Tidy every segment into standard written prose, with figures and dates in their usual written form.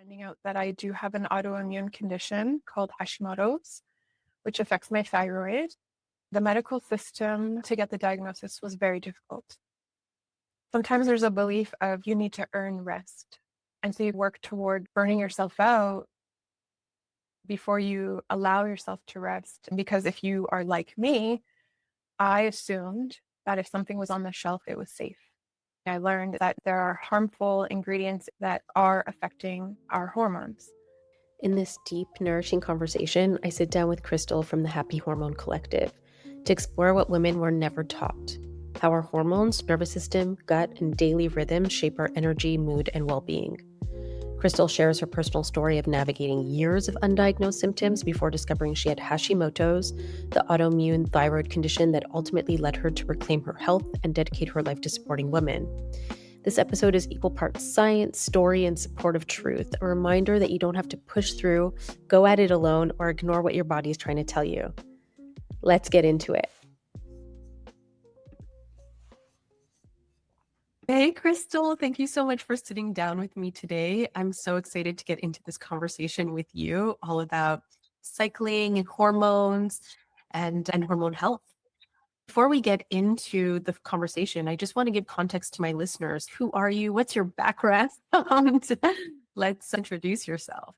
finding out that I do have an autoimmune condition called Hashimoto's, which affects my thyroid. The medical system to get the diagnosis was very difficult. Sometimes there's a belief of you need to earn rest. And so you work toward burning yourself out before you allow yourself to rest. Because if you are like me, I assumed that if something was on the shelf, it was safe. I learned that there are harmful ingredients that are affecting our hormones. In this deep, nourishing conversation, I sit down with Kristal from the Happy Hormone Collective to explore what women were never taught, how our hormones, nervous system, gut, and daily rhythms shape our energy, mood, and well-being. Kristal shares her personal story of navigating years of undiagnosed symptoms before discovering she had Hashimoto's, the autoimmune thyroid condition that ultimately led her to reclaim her health and dedicate her life to supporting women. This episode is equal parts science, story, and supportive truth, a reminder that you don't have to push through, go at it alone, or ignore what your body is trying to tell you. Let's get into it. Hey, Kristal, thank you so much for sitting down with me today. I'm so excited to get into this conversation with you all about cycling and hormones and hormone health. Before we get into the conversation, I just want to give context to my listeners. Who are you? What's your background? Let's introduce yourself.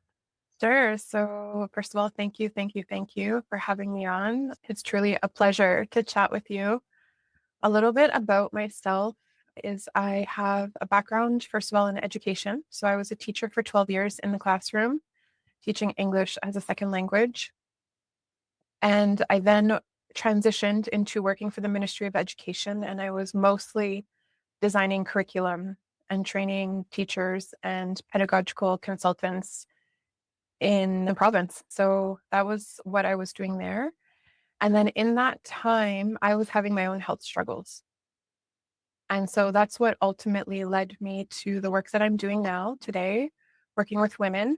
Sure. So, first of all, thank you for having me on. It's truly a pleasure to chat with you. A little bit about myself is I have a background, first of all, in education. So, I was a teacher for 12 years in the classroom, teaching English as a second language. And I then transitioned into working for the Ministry of Education, and I was mostly designing curriculum and training teachers and pedagogical consultants in the province. So that was what I was doing there. And then in that time, I was having my own health struggles. And so that's what ultimately led me to the work that I'm doing now today, working with women.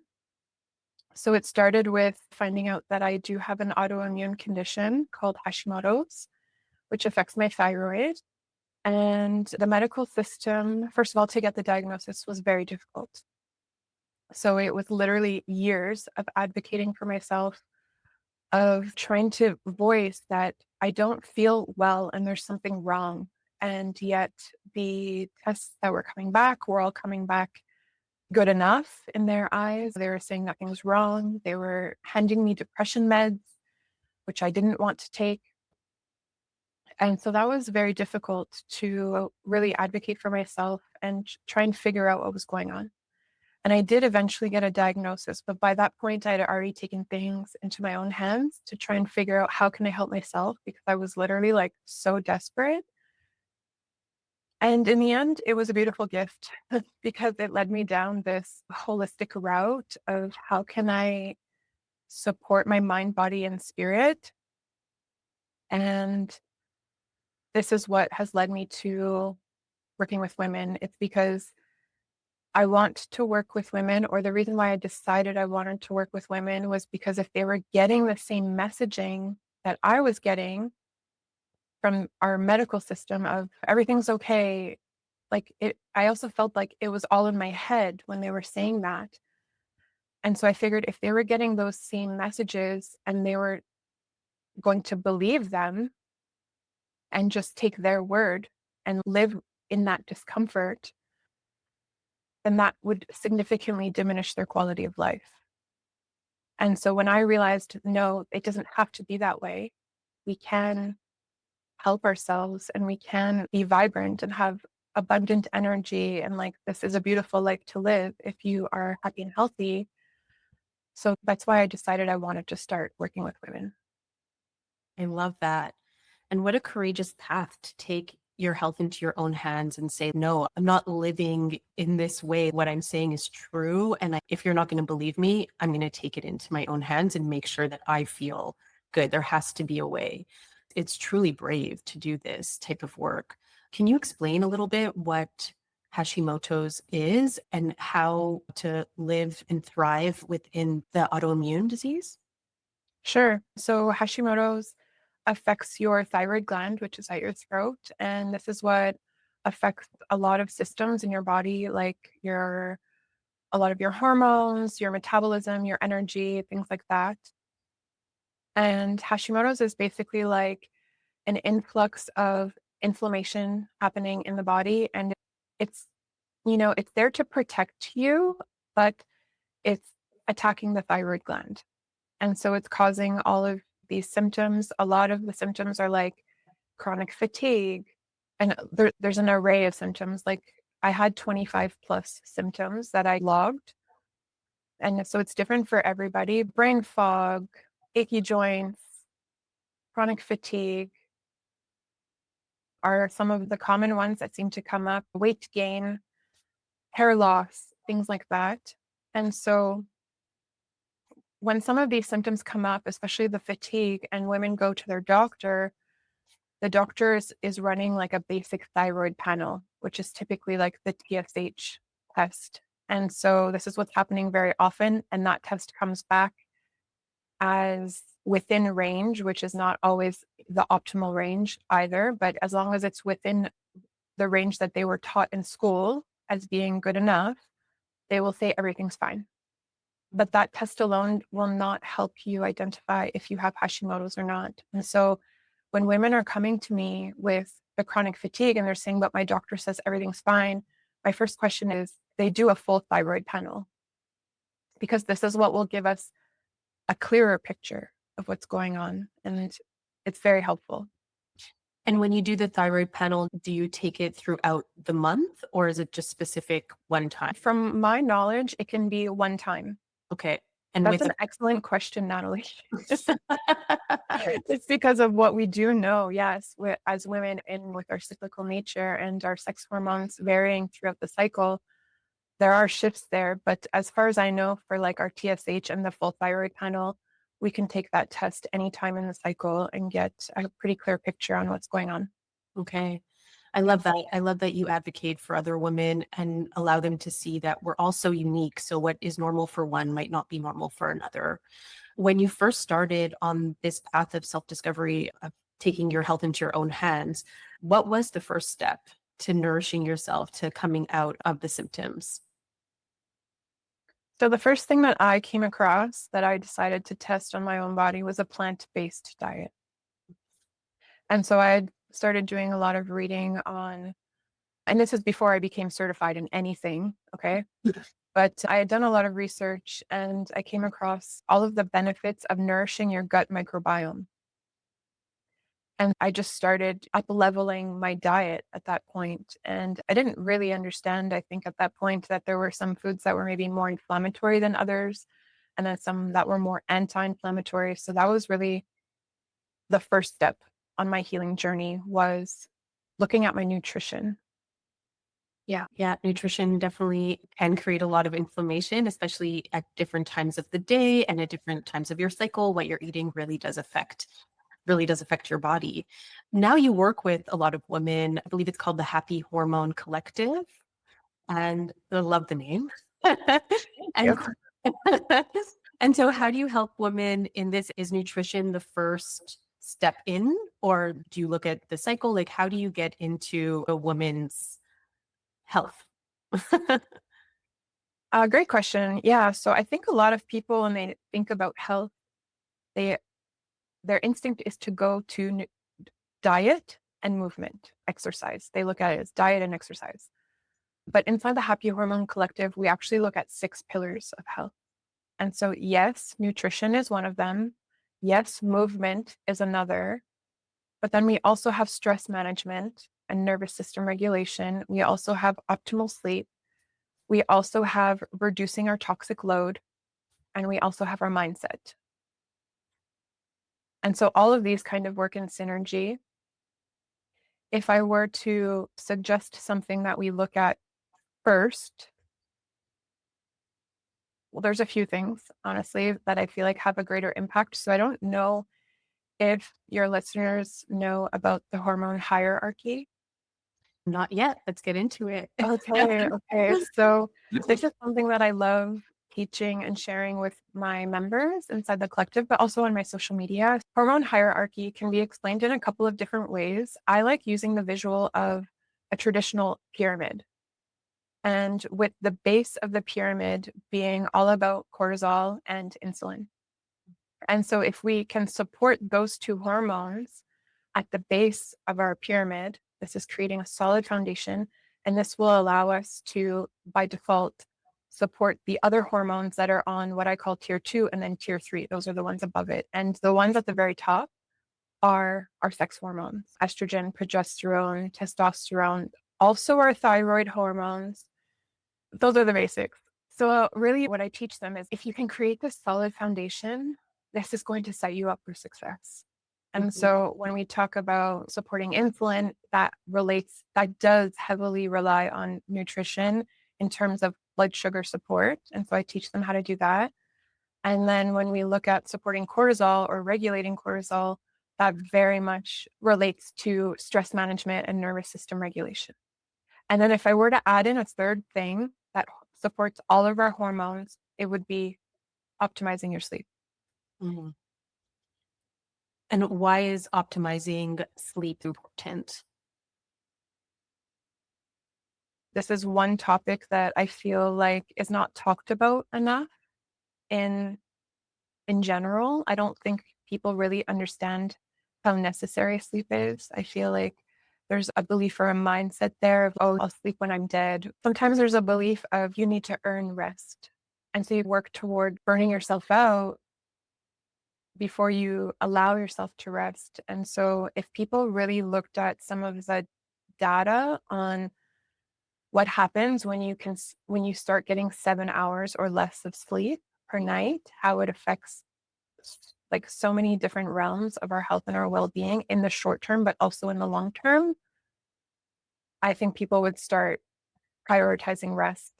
So it started with finding out that I do have an autoimmune condition called Hashimoto's, which affects my thyroid. And the medical system, first of all, to get the diagnosis was very difficult. So it was literally years of advocating for myself, of trying to voice that I don't feel well and there's something wrong. And yet the tests that were coming back were all coming back good enough in their eyes. They were saying nothing's wrong. They were handing me depression meds, which I didn't want to take. And so that was very difficult to really advocate for myself and try and figure out what was going on. And I did eventually get a diagnosis, but by that point, I had already taken things into my own hands to try and figure out how can I help myself, because I was literally like so desperate. And in the end, it was a beautiful gift because it led me down this holistic route of how can I support my mind, body, and spirit. And this is what has led me to working with women. It's because I want to work with women, or the reason why I decided I wanted to work with women was because if they were getting the same messaging that I was getting from our medical system of everything's okay, I also felt like it was all in my head when they were saying that. And so I figured if they were getting those same messages and they were going to believe them and just take their word and live in that discomfort, then that would significantly diminish their quality of life. And so when I realized, no, it doesn't have to be that way, we can help ourselves and we can be vibrant and have abundant energy. And like, this is a beautiful life to live if you are happy and healthy. So that's why I decided I wanted to start working with women. I love that. And what a courageous path to take your health into your own hands and say, no, I'm not living in this way. What I'm saying is true. And if you're not going to believe me, I'm going to take it into my own hands and make sure that I feel good. There has to be a way. It's truly brave to do this type of work. Can you explain a little bit what Hashimoto's is and how to live and thrive within the autoimmune disease? Sure. So Hashimoto's affects your thyroid gland, which is at your throat. And this is what affects a lot of systems in your body, like your a lot of your hormones, your metabolism, your energy, things like that. And Hashimoto's is basically like an influx of inflammation happening in the body. And it's, it's there to protect you, but it's attacking the thyroid gland. And so it's causing all of these symptoms. A lot of the symptoms are like chronic fatigue. And there's an array of symptoms. Like I had 25 plus symptoms that I logged. And so it's different for everybody. Brain fog, achy joints, chronic fatigue are some of the common ones that seem to come up. Weight gain, hair loss, things like that. And so when some of these symptoms come up, especially the fatigue, and women go to their doctor, the doctor is running like a basic thyroid panel, which is typically like the TSH test. And so this is what's happening very often. And that test comes back as within range, which is not always the optimal range either. But as long as it's within the range that they were taught in school as being good enough, they will say everything's fine. But that test alone will not help you identify if you have Hashimoto's or not. And so when women are coming to me with the chronic fatigue and they're saying, but my doctor says everything's fine, my first question is they do a full thyroid panel because this is what will give us a clearer picture of what's going on. And it's very helpful. And when you do the thyroid panel, do you take it throughout the month or is it just specific one time? From my knowledge, it can be one time. Okay. And That's with an excellent question, Natalie. It's because of what we do know, yes, as women and with our cyclical nature and our sex hormones varying throughout the cycle, there are shifts there. But as far as I know, for like our TSH and the full thyroid panel, we can take that test anytime in the cycle and get a pretty clear picture on what's going on. Okay. I love that. I love that you advocate for other women and allow them to see that we're all so unique. So what is normal for one might not be normal for another. When you first started on this path of self-discovery, of taking your health into your own hands, what was the first step to nourishing yourself, to coming out of the symptoms? So the first thing that I came across that I decided to test on my own body was a plant-based diet. And so I had started doing a lot of reading on, and this is before I became certified in anything, okay? But I had done a lot of research and I came across all of the benefits of nourishing your gut microbiome. And I just started up leveling my diet at that point. And I didn't really understand, I think, at that point that there were some foods that were maybe more inflammatory than others, and then some that were more anti inflammatory. So that was really the first step on my healing journey was looking at my nutrition. Yeah, nutrition definitely can create a lot of inflammation, especially at different times of the day and at different times of your cycle. What you're eating really does affect your body. Now you work with a lot of women. I believe it's called the Happy Hormone Collective, and I love the name. Thank and you. and so how do you help women in this? Is nutrition the first step in, or do you look at the cycle? Like how do you get into a woman's health? Great question. Yeah. So I think a lot of people, when they think about health, they their instinct is to go to diet and movement, exercise. They look at it as diet and exercise. But inside the Happy Hormone Collective, we actually look at 6 pillars of health. And so, yes, nutrition is one of them. Yes, movement is another. But then we also have stress management and nervous system regulation. We also have optimal sleep. We also have reducing our toxic load. And we also have our mindset. And so, all of these kind of work in synergy. If I were to suggest something that we look at first, well, there's a few things, honestly, that I feel like have a greater impact. So I don't know if your listeners know about the hormone hierarchy. Not yet. Let's get into it. Okay, okay. So this is something that I love teaching and sharing with my members inside the collective, but also on my social media. Hormone hierarchy can be explained in a couple of different ways. I like using the visual of a traditional pyramid. and with the base of the pyramid being all about cortisol and insulin. And so, if we can support those two hormones at the base of our pyramid, this is creating a solid foundation. And this will allow us to, by default, support the other hormones that are on what I call tier two and then tier three. Those are the ones above it. And the ones at the very top are our sex hormones: estrogen, progesterone, testosterone, also our thyroid hormones. Those are the basics. So, really, what I teach them is if you can create this solid foundation, this is going to set you up for success. And Mhm. so, when we talk about supporting insulin, that does heavily rely on nutrition in terms of blood sugar support. And so, I teach them how to do that. And then, when we look at supporting cortisol or regulating cortisol, that very much relates to stress management and nervous system regulation. And then if I were to add in a third thing that supports all of our hormones, it would be optimizing your sleep. Mhm. And why is optimizing sleep important? This is one topic that I feel like is not talked about enough in in general. I don't think people really understand how necessary sleep is. I feel like there's a belief or a mindset there of, oh, I'll sleep when I'm dead. Sometimes there's a belief of you need to earn rest. And so you work toward burning yourself out before you allow yourself to rest. And so, if people really looked at some of the data on what happens when when you start getting 7 hours or less of sleep per night, how it affects like so many different realms of our health and our well-being in the short term, but also in the long term, I think people would start prioritizing rest,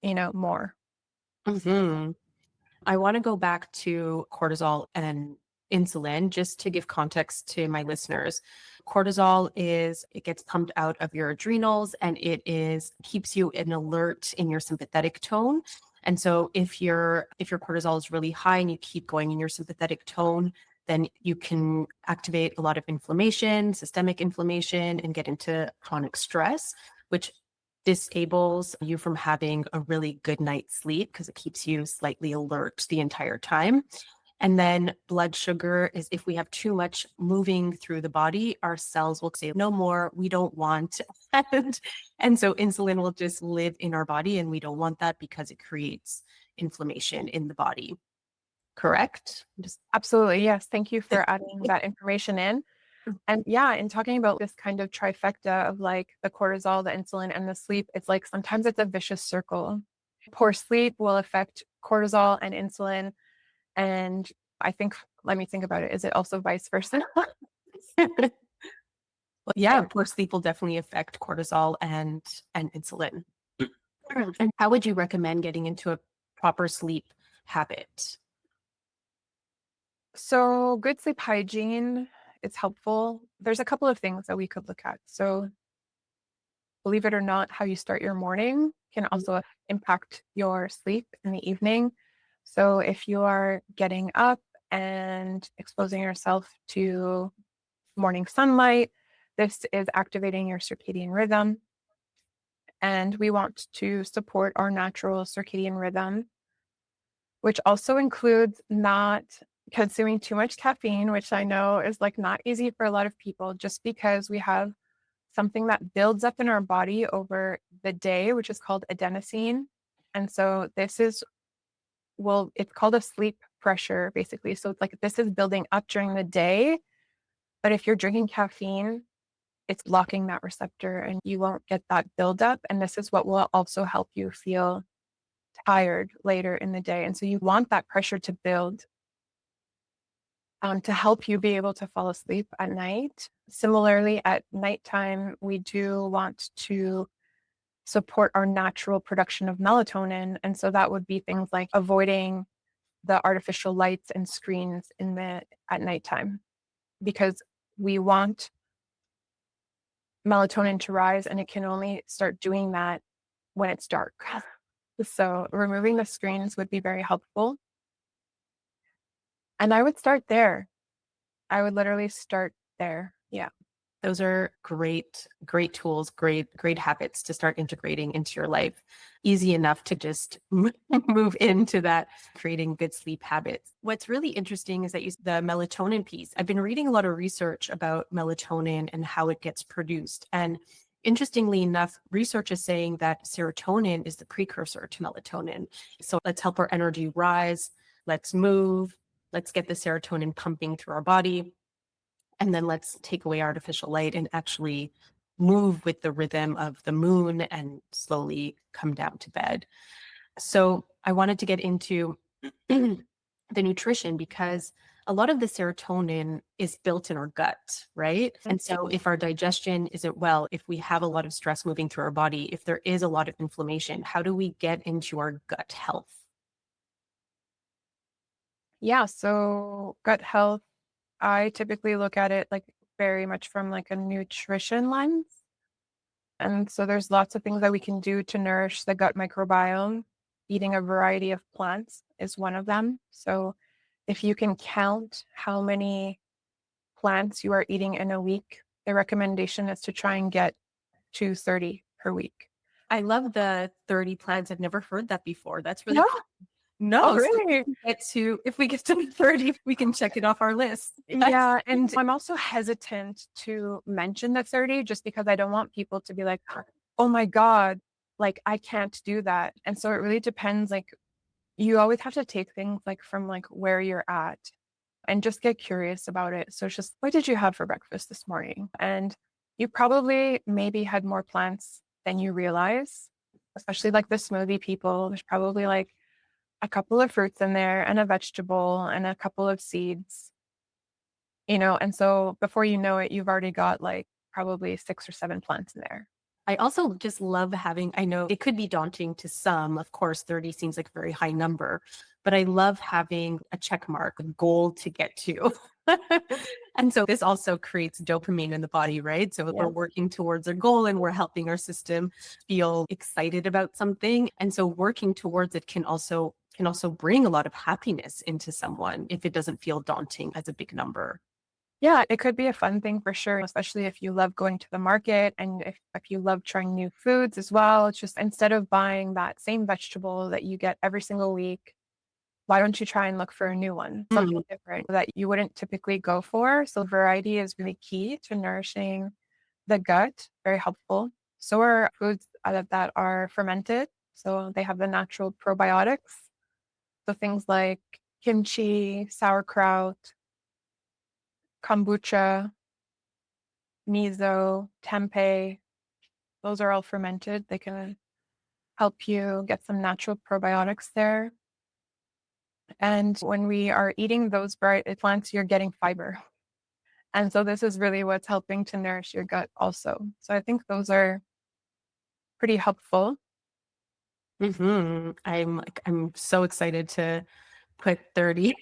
more. Mhm. I want to go back to cortisol and insulin just to give context to my listeners. Cortisol it gets pumped out of your adrenals and keeps you in alert in your sympathetic tone. And so if your cortisol is really high and you keep going in your sympathetic tone, then you can activate a lot of inflammation, systemic inflammation, and get into chronic stress, which disables you from having a really good night's sleep because it keeps you slightly alert the entire time. And then blood sugar is if we have too much moving through the body, our cells will say, no more, we don't want. And so insulin will just live in our body, and we don't want that because it creates inflammation in the body. Correct? Just Absolutely. Yes. Thank you for adding that information in. And yeah, in talking about this kind of trifecta of like the cortisol, the insulin, and the sleep, it's like sometimes it's a vicious circle. Poor sleep will affect cortisol and insulin. And I think, let me think about it. Is it also vice versa? well, yeah, poor sleep will definitely affect cortisol and insulin. And how would you recommend getting into a proper sleep habit? So, good sleep hygiene is helpful. There's a couple of things that we could look at. So, believe it or not, how you start your morning can also impact your sleep in the evening. So, if you are getting up and exposing yourself to morning sunlight, this is activating your circadian rhythm. And we want to support our natural circadian rhythm, which also includes not consuming too much caffeine, which I know is like not easy for a lot of people, just because we have something that builds up in our body over the day, which is called adenosine. And so it's called a sleep pressure, basically. So it's like this is building up during the day. But if you're drinking caffeine, it's blocking that receptor and you won't get that buildup. And this is what will also help you feel tired later in the day. And so you want that pressure to build to help you be able to fall asleep at night. Similarly, at nighttime, we do want to support our natural production of melatonin. And so that would be things like avoiding the artificial lights and screens at nighttime because we want melatonin to rise and it can only start doing that when it's dark. So removing the screens would be very helpful. And I would start there. I would literally start there. Yeah. Those are great, great tools, great habits to start integrating into your life. Easy enough to just move into that creating good sleep habits. What's really interesting is that the melatonin piece. I've been reading a lot of research about melatonin and how it gets produced. And interestingly enough, research is saying that serotonin is the precursor to melatonin. So let's help our energy rise. Let's move. Let's get the serotonin pumping through our body. And then let's take away artificial light and actually move with the rhythm of the moon and slowly come down to bed. So I wanted to get into the nutrition because a lot of the serotonin is built in our gut, right? And so if our digestion isn't well, if we have a lot of stress moving through our body, if there is a lot of inflammation, how do we get into our gut health? Yeah, so gut health, I typically look at it like very much from like a nutrition lens. And so there's lots of things that we can do to nourish the gut microbiome. Eating a variety of plants is one of them. So if you can count how many plants you are eating in a week, the recommendation is to try and get to 30 per week. I love the 30 plans. I've never heard that before. That's really No. cool. Oh, No, so really? if we get to 30, we can check it off our list. Yeah. And I'm also hesitant to mention the 30 just because I don't want people to be like, oh my God, like I can't do that. And so it really depends. Like you always have to take things like from like where you're at and just get curious about it. So it's just, what did you have for breakfast this morning? And you probably maybe had more plants than you realize, especially like the smoothie people. There's probably like a couple of fruits in there and a vegetable and a couple of seeds, and so before you know it, you've already got like probably 6 or 7 plants in there. I also just love having, I know it could be daunting to some. Of course, 30 seems like a very high number, but I love having a check mark, a goal to get to. And so this also creates dopamine in the body, right? So we're Yeah. working towards a goal and we're helping our system feel excited about something. And so working towards it can also bring a lot of happiness into someone if it doesn't feel daunting as a big number. Yeah, it could be a fun thing for sure, especially if you love going to the market and if you love trying new foods as well. It's just instead of buying that same vegetable that you get every single week, why don't you try and look for a new one, something different that you wouldn't typically go for? So variety is really key to nourishing the gut, very helpful. So are foods that are fermented. So they have the natural probiotics. So things like kimchi, sauerkraut, kombucha, miso, tempeh, those are all fermented. They can help you get some natural probiotics there. And when we are eating those bright plants, you're getting fiber. And so this is really what's helping to nourish your gut also. So I think those are pretty helpful. I'm so excited to put 30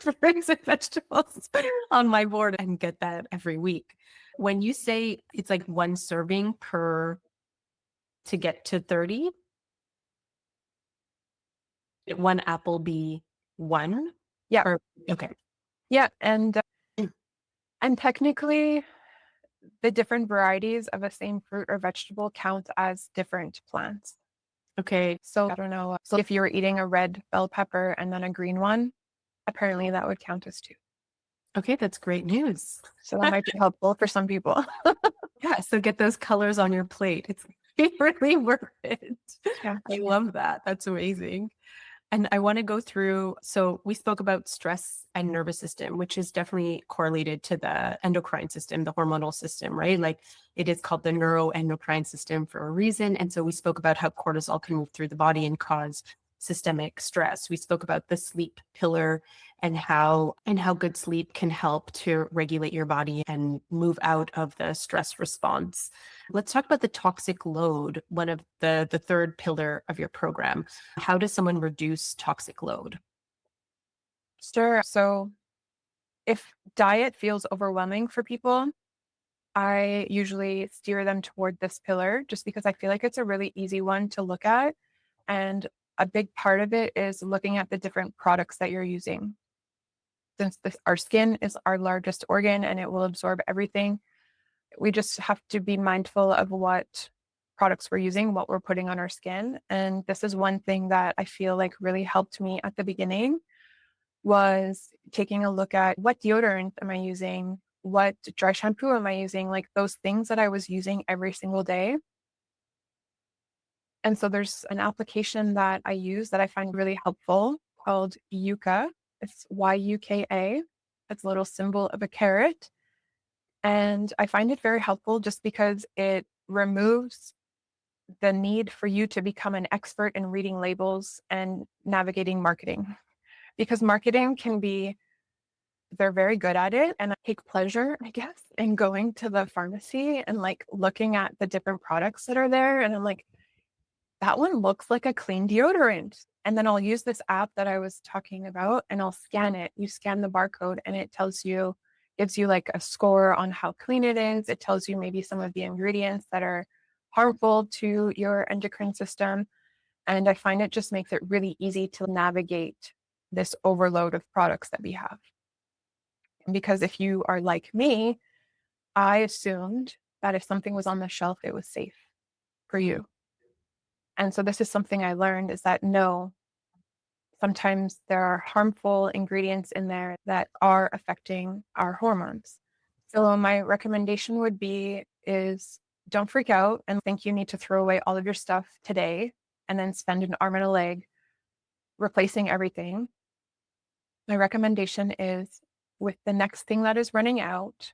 fruits and vegetables on my board and get that every week. When you say it's like one serving per to get to 30, one apple be one? Yeah. Or okay. Yeah. And technically the different varieties of a same fruit or vegetable count as different plants. Okay. So I don't know. So if you were eating a red bell pepper and then a green one, apparently that would count as 2. Okay, that's great news. So that might be helpful for some people. Yeah, so get those colors on your plate. It's really worth it. Yeah. I love that. That's amazing. And I want to go through, so we spoke about stress and nervous system, which is definitely correlated to the endocrine system, the hormonal system, right? Like it is called the neuroendocrine system for a reason. And so we spoke about how cortisol can move through the body and cause systemic stress. We spoke about the sleep pillar and how good sleep can help to regulate your body and move out of the stress response. Let's talk about the toxic load, one of the third pillar of your program. How does someone reduce toxic load? Sure. So if diet feels overwhelming for people, I usually steer them toward this pillar just because I feel like it's a really easy one to look at. And a big part of it is looking at the different products that you're using. Since our skin is our largest organ and it will absorb everything, we just have to be mindful of what products we're using, what we're putting on our skin. And this is one thing that I feel like really helped me at the beginning, was taking a look at what deodorant am I using? What dry shampoo am I using? Like those things that I was using every single day. And so there's an application that I use that I find really helpful called Yuka. It's Yuka. It's a little symbol of a carrot. And I find it very helpful just because it removes the need for you to become an expert in reading labels and navigating marketing. Because marketing can be, they're very good at it. And I take pleasure, I guess, in going to the pharmacy and like looking at the different products that are there. And I'm like, that one looks like a clean deodorant. And then I'll use this app that I was talking about and I'll scan it. You scan the barcode and it gives you like a score on how clean it is. It tells you maybe some of the ingredients that are harmful to your endocrine system. And I find it just makes it really easy to navigate this overload of products that we have. Because if you are like me, I assumed that if something was on the shelf, it was safe for you. And so this is something I learned, is that no, sometimes there are harmful ingredients in there that are affecting our hormones. So my recommendation would be is don't freak out and think you need to throw away all of your stuff today and then spend an arm and a leg replacing everything. My recommendation is, with the next thing that is running out,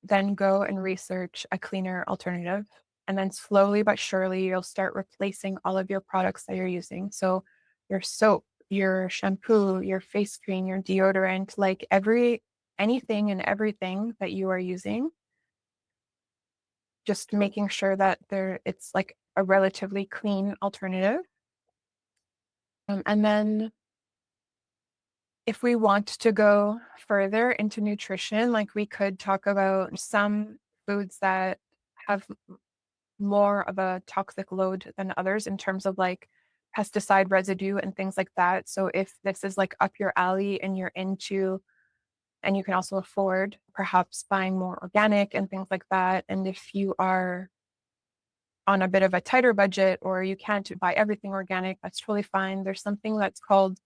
then go and research a cleaner alternative. And then slowly but surely, you'll start replacing all of your products that you're using. So your soap, your shampoo, your face cream, your deodorant, like anything and everything that you are using, just making sure that it's like a relatively clean alternative. And then if we want to go further into nutrition, like we could talk about some foods that have more of a toxic load than others in terms of like pesticide residue and things like that. So if this is like up your alley and and you can also afford perhaps buying more organic and things like that. And if you are on a bit of a tighter budget or you can't buy everything organic, that's totally fine. There's something that's called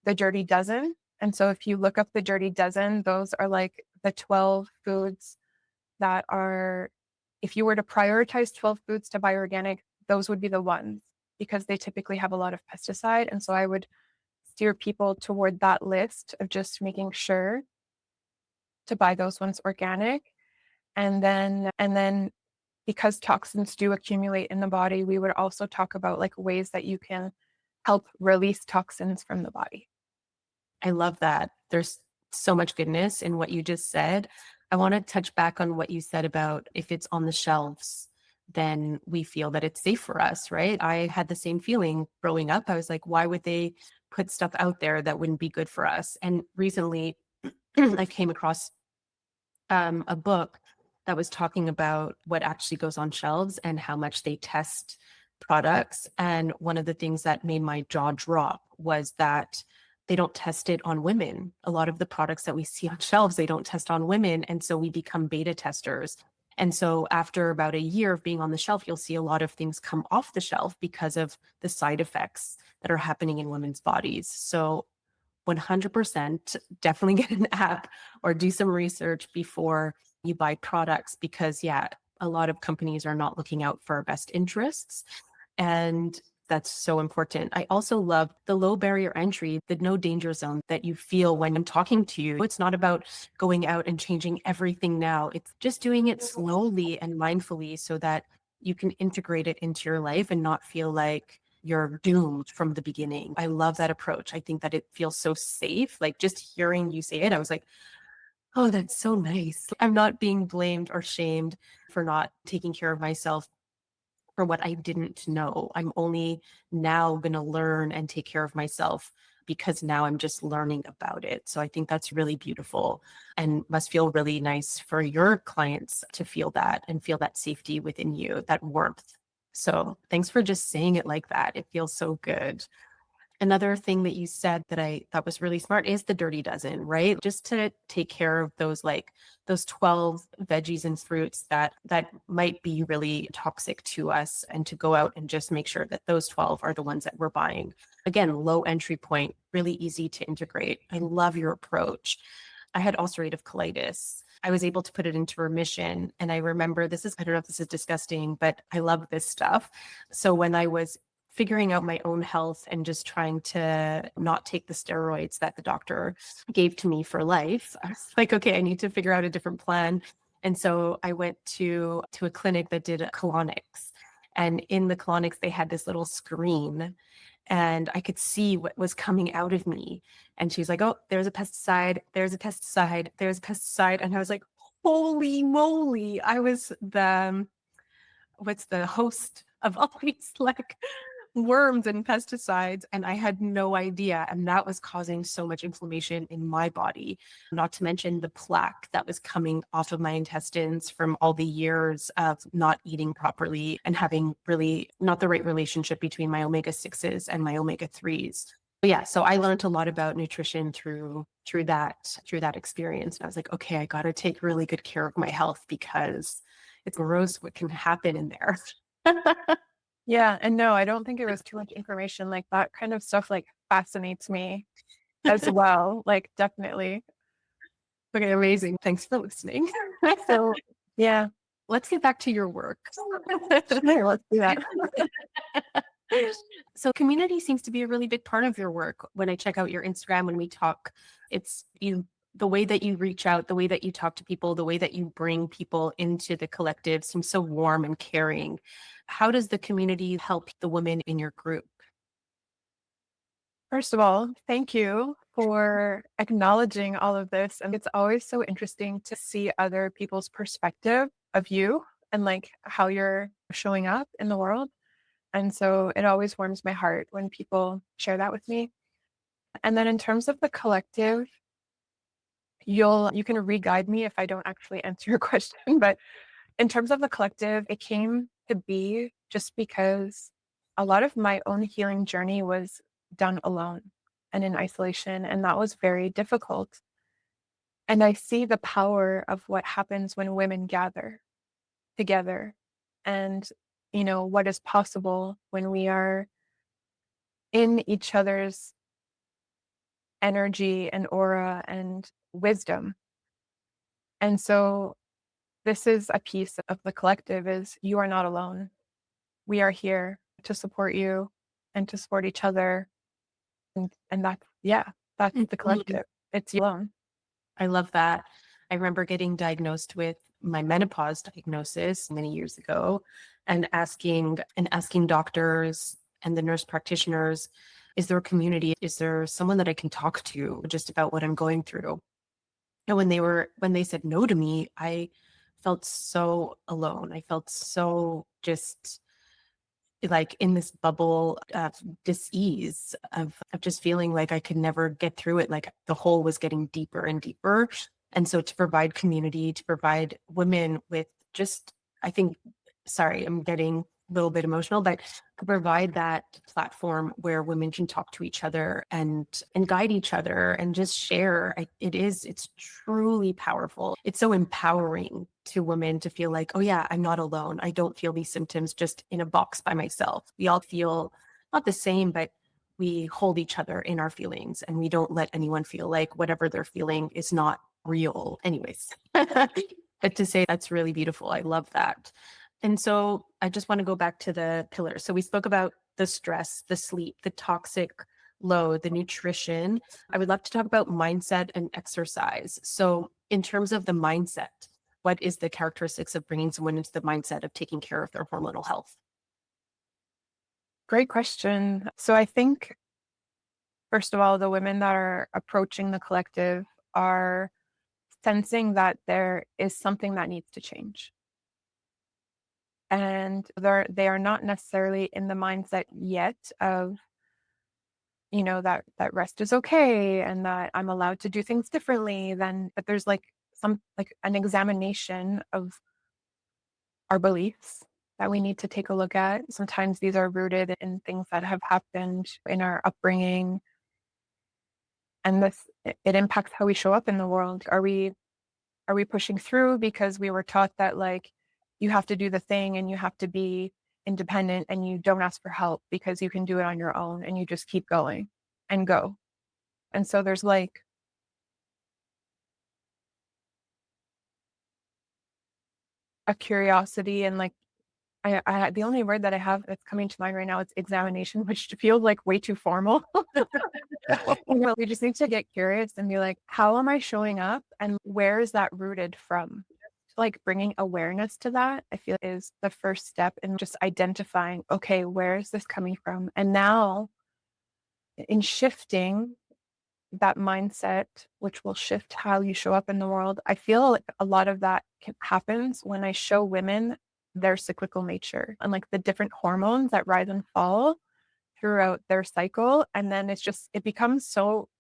the Dirty Dozen. And so if you look up the Dirty Dozen, those are like the 12 foods that are, if you were to prioritize 12 foods to buy organic, those would be the ones, because they typically have a lot of pesticide. And so I would steer people toward that list of just making sure to buy those ones organic. And then because toxins do accumulate in the body, we would also talk about like ways that you can help release toxins from the body. I love that. There's so much goodness in what you just said. I want to touch back on what you said about if it's on the shelves, then we feel that it's safe for us, right? I had the same feeling growing up. I was like, why would they put stuff out there that wouldn't be good for us? And recently, I came across a book that was talking about what actually goes on shelves and how much they test products. And one of the things that made my jaw drop was that they don't test it on women. A lot of the products that we see on shelves, they don't test on women. And so we become beta testers. And so after about a year of being on the shelf, you'll see a lot of things come off the shelf because of the side effects that are happening in women's bodies. So 100% definitely get an app or do some research before you buy products, because yeah, a lot of companies are not looking out for our best interests. And that's so important. I also love the low barrier entry, the no danger zone that you feel when I'm talking to you. It's not about going out and changing everything now. It's just doing it slowly and mindfully so that you can integrate it into your life and not feel like you're doomed from the beginning. I love that approach. I think that it feels so safe. Like just hearing you say it, I was like, oh, that's so nice. I'm not being blamed or shamed for not taking care of myself for what I didn't know. I'm only now going to learn and take care of myself because now I'm just learning about it. So I think that's really beautiful and must feel really nice for your clients to feel that and feel that safety within you, that warmth. So thanks for just saying it like that. It feels so good. Another thing that you said that I thought was really smart is the dirty dozen, right? Just to take care of those, like those 12 veggies and fruits that might be really toxic to us, and to go out and just make sure that those 12 are the ones that we're buying. Again, low entry point, really easy to integrate. I love your approach. I had ulcerative colitis. I was able to put it into remission. And I remember I don't know if this is disgusting, but I love this stuff. So when I was figuring out my own health and just trying to not take the steroids that the doctor gave to me for life, I was like, okay, I need to figure out a different plan. And so I went to a clinic that did colonics. And in the colonics, they had this little screen and I could see what was coming out of me. And she was like, oh, there's a pesticide, there's a pesticide, there's a pesticide. And I was like, holy moly. I was what's the host of all these like worms and pesticides, and I had no idea. And that was causing so much inflammation in my body, not to mention the plaque that was coming off of my intestines from all the years of not eating properly and having really not the right relationship between my omega-6s and my omega-3s. But yeah, so I learned a lot about nutrition through that experience. And I was like, okay, I got to take really good care of my health because it's gross what can happen in there. Yeah. And no, I don't think it was too much information. Like that kind of stuff like fascinates me as well. Like definitely. Okay, amazing. Thanks for listening. So yeah, Let's get back to your work. sure, let's do that. So community seems to be a really big part of your work. When I check out your Instagram, when we talk, it's the way that you reach out, the way that you talk to people, the way that you bring people into the collective seems so warm and caring. How does the community help the women in your group? First of all, thank you for acknowledging all of this. And it's always so interesting to see other people's perspective of you and like how you're showing up in the world. And so it always warms my heart when people share that with me. And then in terms of the collective, you can re-guide me if I don't actually answer your question. But in terms of the collective, it came to be just because a lot of my own healing journey was done alone and in isolation. And that was very difficult. And I see the power of what happens when women gather together and, what is possible when we are in each other's energy and aura and wisdom. And so this is a piece of the collective is you are not alone. We are here to support you and to support each other. And that's the collective. It's you alone. I love that. I remember getting diagnosed with my menopause diagnosis many years ago and asking doctors and the nurse practitioners, is there a community? Is there someone that I can talk to just about what I'm going through? And when they said no to me, I felt so alone. I felt so just like in this bubble of dis-ease of just feeling like I could never get through it. Like the hole was getting deeper and deeper. And so to provide community, to provide women with just, I think, sorry, I'm getting a little bit emotional, but to provide that platform where women can talk to each other and guide each other and just share. It's truly powerful. It's so empowering to women to feel like, oh yeah, I'm not alone. I don't feel these symptoms just in a box by myself. We all feel not the same, but we hold each other in our feelings and we don't let anyone feel like whatever they're feeling is not real anyways. But to say that's really beautiful. I love that. And so I just want to go back to the pillars. So we spoke about the stress, the sleep, the toxic load, the nutrition. I would love to talk about mindset and exercise. So in terms of the mindset, what is the characteristics of bringing someone into the mindset of taking care of their hormonal health? Great question. So I think, first of all, the women that are approaching the collective are sensing that there is something that needs to change. And they are not necessarily in the mindset yet of, that rest is okay and that I'm allowed to do things differently but there's like an examination of our beliefs that we need to take a look at. Sometimes these are rooted in things that have happened in our upbringing, and it impacts how we show up in the world. Are we pushing through because we were taught that, like, you have to do the thing and you have to be independent and you don't ask for help because you can do it on your own and you just keep going and go. And so there's like a curiosity and like I the only word that I have that's coming to mind right now is examination, which feels like way too formal. Well, we just need to get curious and be like, how am I showing up and where is that rooted from? Like bringing awareness to that, I feel is the first step in just identifying, okay, where is this coming from? And now in shifting that mindset, which will shift how you show up in the world, I feel like a lot of that happens when I show women their cyclical nature and like the different hormones that rise and fall throughout their cycle. And then it becomes so,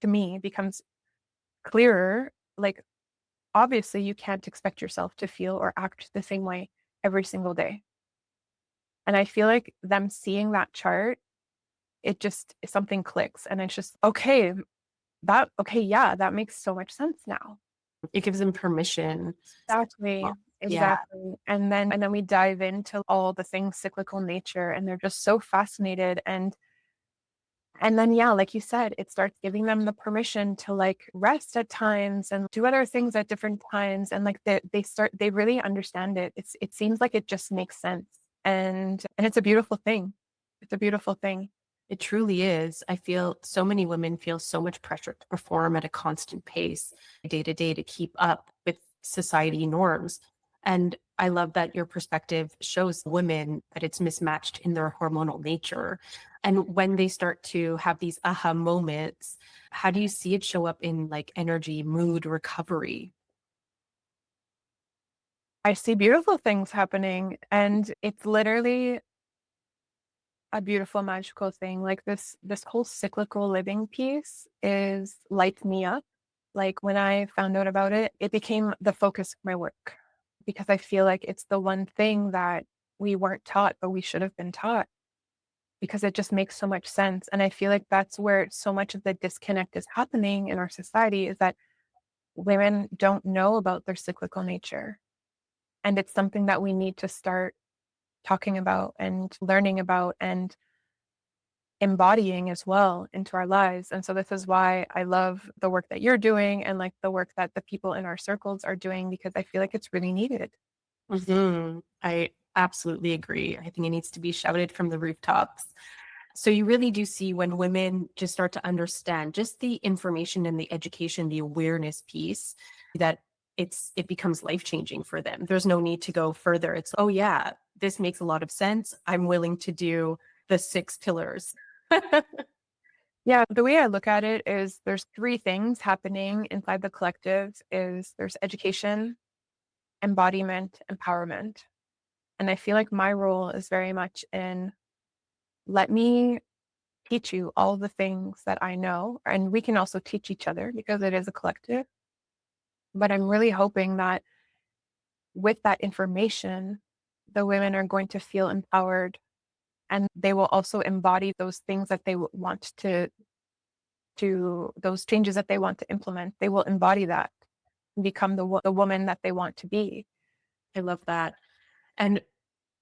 to me, it becomes clearer. Like, obviously, you can't expect yourself to feel or act the same way every single day. And I feel like them seeing that chart, it just something clicks and it's just okay, yeah, that makes so much sense now. It gives them permission. Exactly. Well, yeah. Exactly. And then we dive into all the things cyclical nature and they're just so fascinated and then yeah, like you said, it starts giving them the permission to like rest at times and do other things at different times and like they really understand it. It seems like it just makes sense. And it's a beautiful thing. It's a beautiful thing. It truly is. I feel so many women feel so much pressure to perform at a constant pace day to day to keep up with society norms. And I love that your perspective shows women that it's mismatched in their hormonal nature. And when they start to have these aha moments, how do you see it show up in like energy, mood, recovery? I see beautiful things happening and it's literally a beautiful magical thing. Like this whole cyclical living piece is lights me up. Like when I found out about it, it became the focus of my work because I feel like it's the one thing that we weren't taught, but we should have been taught because it just makes so much sense. And I feel like that's where so much of the disconnect is happening in our society is that women don't know about their cyclical nature. And it's something that we need to start talking about and learning about and embodying as well into our lives. And so this is why I love the work that you're doing and like the work that the people in our circles are doing because I feel like it's really needed. I absolutely agree. I think it needs to be shouted from the rooftops. So you really do see when women just start to understand just the information and the education, the awareness piece, that it becomes life-changing for them. There's no need to go further. It's, oh yeah, this makes a lot of sense. I'm willing to do the 6 pillars. Yeah, the way I look at it is there's three things happening inside the collective is there's education, embodiment, empowerment. And I feel like my role is very much in let me teach you all the things that I know. And we can also teach each other because it is a collective. But I'm really hoping that with that information, the women are going to feel empowered and they will also embody those things that they want to those changes that they want to implement. They will embody that and become the woman that they want to be. I love that. And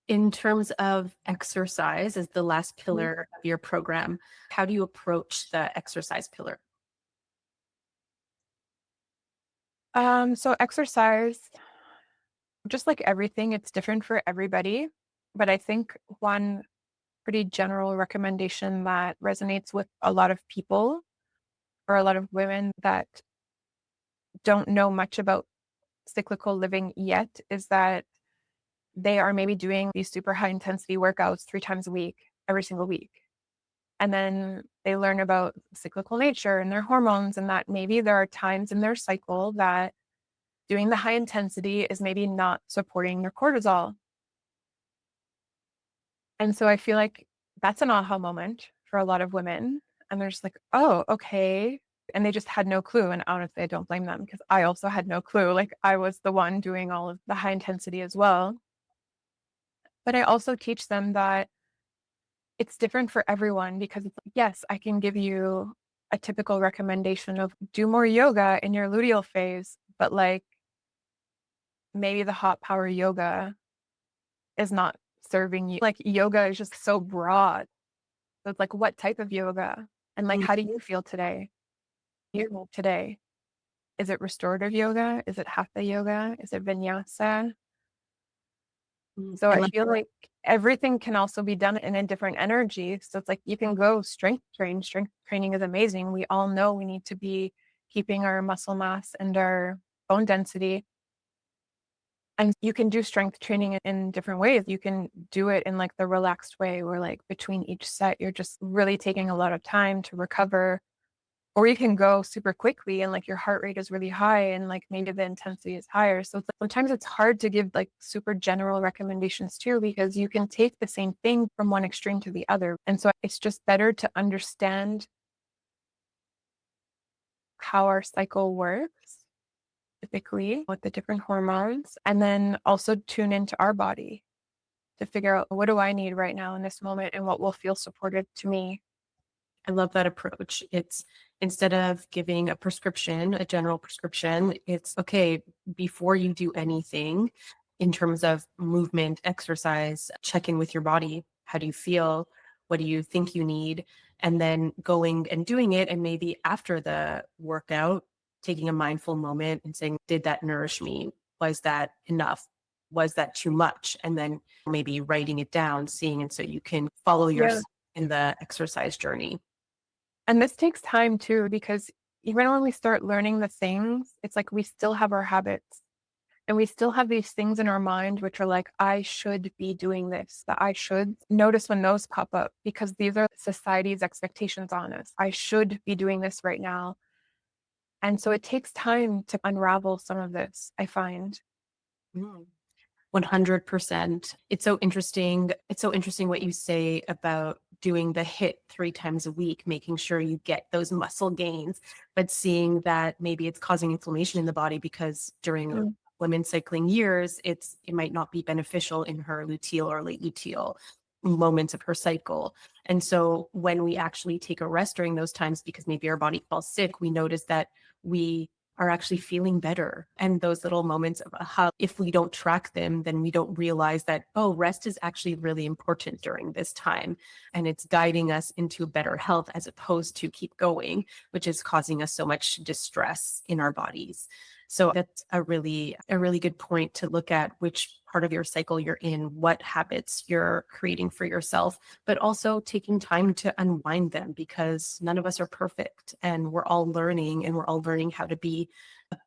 in terms of exercise as the last Mhm. pillar of your program, how do you approach the exercise pillar? So exercise, just like everything, it's different for everybody. But I think one pretty general recommendation that resonates with a lot of people or a lot of women that don't know much about cyclical living yet is that they are maybe doing these super high intensity workouts 3 times a week, every single week. And then they learn about cyclical nature and their hormones, and that maybe there are times in their cycle that doing the high intensity is maybe not supporting their cortisol. And so I feel like that's an aha moment for a lot of women. And they're just like, oh, okay. And they just had no clue. And honestly, I don't blame them because I also had no clue. Like I was the one doing all of the high intensity as well. But I also teach them that it's different for everyone because it's like, yes, I can give you a typical recommendation of do more yoga in your luteal phase, but like maybe the hot power yoga is not serving you. Like yoga is just so broad. So it's like, what type of yoga? And like, Mm, how do you feel today? You today? Is it restorative yoga? Is it hatha yoga? Is it vinyasa? So I I love feel like everything can also be done in a different energy. So it's like you can go strength train. Strength training is amazing. We all know we need to be keeping our muscle mass and our bone density. And you can do strength training in different ways. You can do it in like the relaxed way where like between each set, you're just really taking a lot of time to recover. Or you can go super quickly and like your heart rate is really high and like maybe the intensity is higher. So it's like, sometimes it's hard to give like super general recommendations too, because you can take the same thing from one extreme to the other. And so it's just better to understand how our cycle works, typically with the different hormones, and then also tune into our body to figure out what do I need right now in this moment and what will feel supportive to me. I love that approach. It's instead of giving a prescription, a general prescription, it's okay, before you do anything in terms of movement, exercise, check in with your body. How do you feel? What do you think you need? And then going and doing it. And maybe after the workout, taking a mindful moment and saying, did that nourish me? Was that enough? Was that too much? And then maybe writing it down, seeing, and so you can follow Yeah. yourself in the exercise journey. And this takes time too, because even when we start learning the things, it's like we still have our habits and we still have these things in our mind, which are like, I should be doing this, that I should notice when those pop up, because these are society's expectations on us. I should be doing this right now. And so it takes time to unravel some of this, I find. Mm. 100%. It's so interesting. It's so interesting what you say about doing the hit 3 times a week, making sure you get those muscle gains, but seeing that maybe it's causing inflammation in the body because during Mm. women's cycling years, it might not be beneficial in her luteal or late luteal moments of her cycle. And so when we actually take a rest during those times, because maybe our body falls sick, we notice that we are actually feeling better. And those little moments of aha, if we don't track them, then we don't realize that, oh, rest is actually really important during this time. And it's guiding us into better health as opposed to keep going, which is causing us so much distress in our bodies. So that's a really good point to look at which part of your cycle you're in, what habits you're creating for yourself, but also taking time to unwind them because none of us are perfect and we're all learning and we're all learning how to be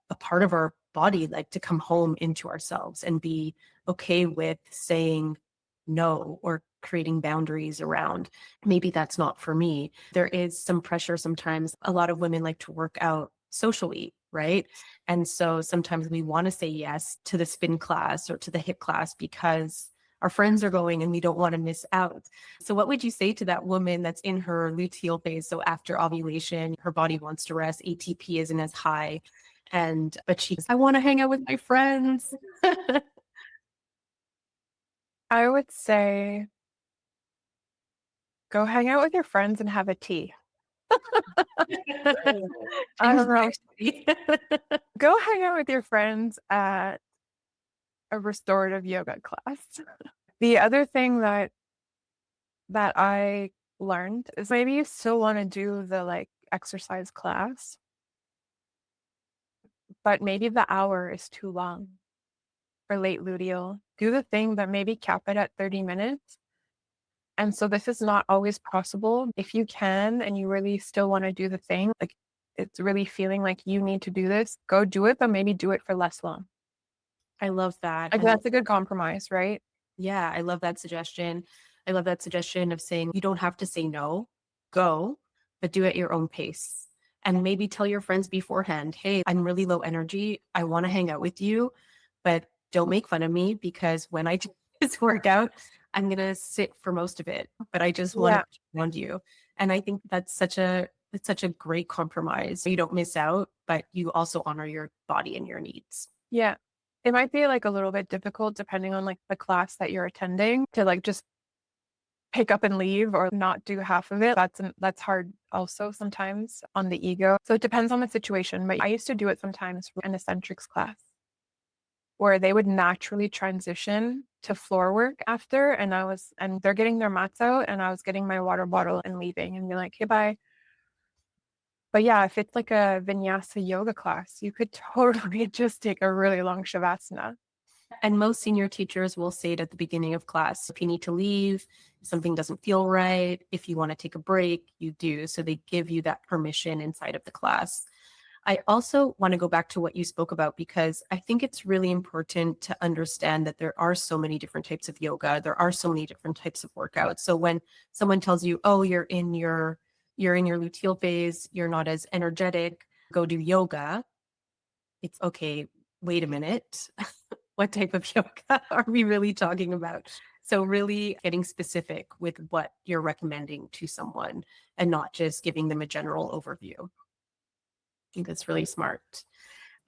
a part of our body, like to come home into ourselves and be okay with saying no or creating boundaries around maybe that's not for me. There is some pressure sometimes. A lot of women like to work out socially, right? And so sometimes we want to say yes to the spin class or to the HIIT class because our friends are going and we don't want to miss out. So what would you say to that woman that's in her luteal phase? So after ovulation, her body wants to rest, ATP isn't as high, and but she's, I want to hang out with my friends. I would say go hang out with your friends and have a tea. I don't know. Go hang out with your friends at a restorative yoga class. The other thing that I learned is maybe you still want to do the like exercise class, but maybe the hour is too long for late luteal. Do the thing, but maybe cap it at 30 minutes. And so this is not always possible. If you can and you really still want to do the thing, like it's really feeling like you need to do this, go do it, but maybe do it for less long. I love that. Like that's a good compromise, right? Yeah, I love that suggestion. I love that suggestion of saying you don't have to say no, go, but do it at your own pace. And maybe tell your friends beforehand, hey, I'm really low energy. I want to hang out with you, but don't make fun of me because when I do this workout, I'm going to sit for most of it, but I just want to Yeah. be around you. And I think that's such a great compromise. You don't miss out, but you also honor your body and your needs. Yeah. It might be like a little bit difficult depending on like the class that you're attending to like just pick up and leave or not do half of it. That's hard also sometimes on the ego. So it depends on the situation. But I used to do it sometimes for an eccentrics class where they would naturally transition to floor work after, and they're getting their mats out and I was getting my water bottle and leaving and be like, hey, bye. But yeah, if it's like a vinyasa yoga class, you could totally just take a really long shavasana. And most senior teachers will say it at the beginning of class. If you need to leave, if something doesn't feel right, if you want to take a break, you do. So they give you that permission inside of the class. I also want to go back to what you spoke about, because I think it's really important to understand that there are so many different types of yoga. There are so many different types of workouts. So when someone tells you, oh, you're in your luteal phase, you're not as energetic, go do yoga. It's okay. Wait a minute. What type of yoga are we really talking about? So really getting specific with what you're recommending to someone and not just giving them a general overview. I think that's really smart.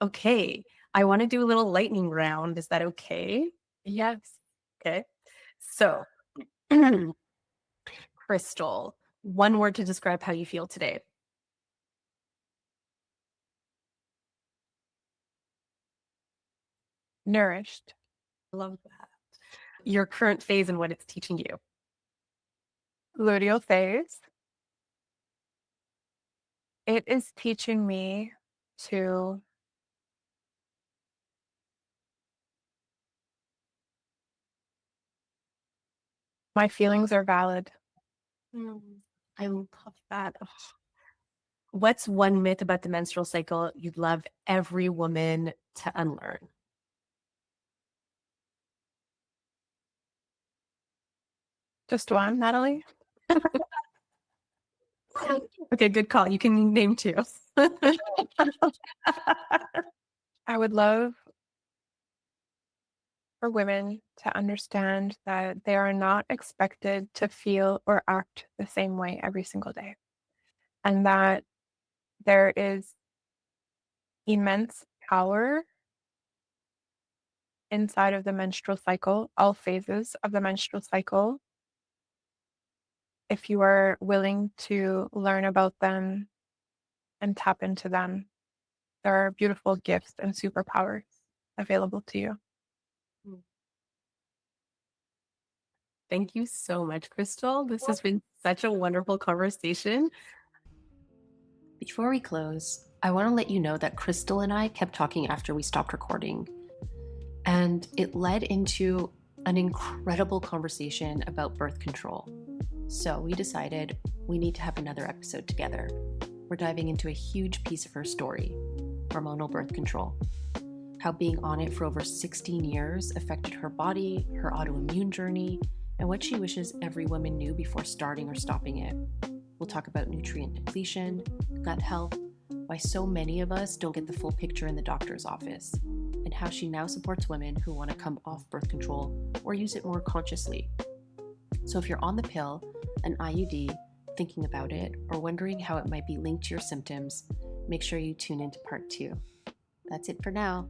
Okay. I want to do a little lightning round. Is that okay? Yes. Okay. So, Kristal, one word to describe how you feel today. Nourished. Love that. Your current phase and what it's teaching you. Luteal phase. It is teaching me to my feelings are valid. I love that. Ugh. What's one myth about the menstrual cycle you'd love every woman to unlearn? Just one, Natalie? Okay, good call. You can name two. I would love for women to understand that they are not expected to feel or act the same way every single day, and that there is immense power inside of the menstrual cycle, all phases of the menstrual cycle, if you are willing to learn about them and tap into them. There are beautiful gifts and superpowers available to you. Thank you so much, Kristal. This has been such a wonderful conversation. Before we close, I want to let you know that Kristal and I kept talking after we stopped recording, and it led into an incredible conversation about birth control. So we decided we need to have another episode together. We're diving into a huge piece of her story, hormonal birth control, how being on it for over 16 years affected her body, her autoimmune journey, and what she wishes every woman knew before starting or stopping it. We'll talk about nutrient depletion, gut health, why so many of us don't get the full picture in the doctor's office, and how she now supports women who want to come off birth control or use it more consciously. So if you're on the pill, an IUD, thinking about it, or wondering how it might be linked to your symptoms, make sure you tune into part 2. That's it for now.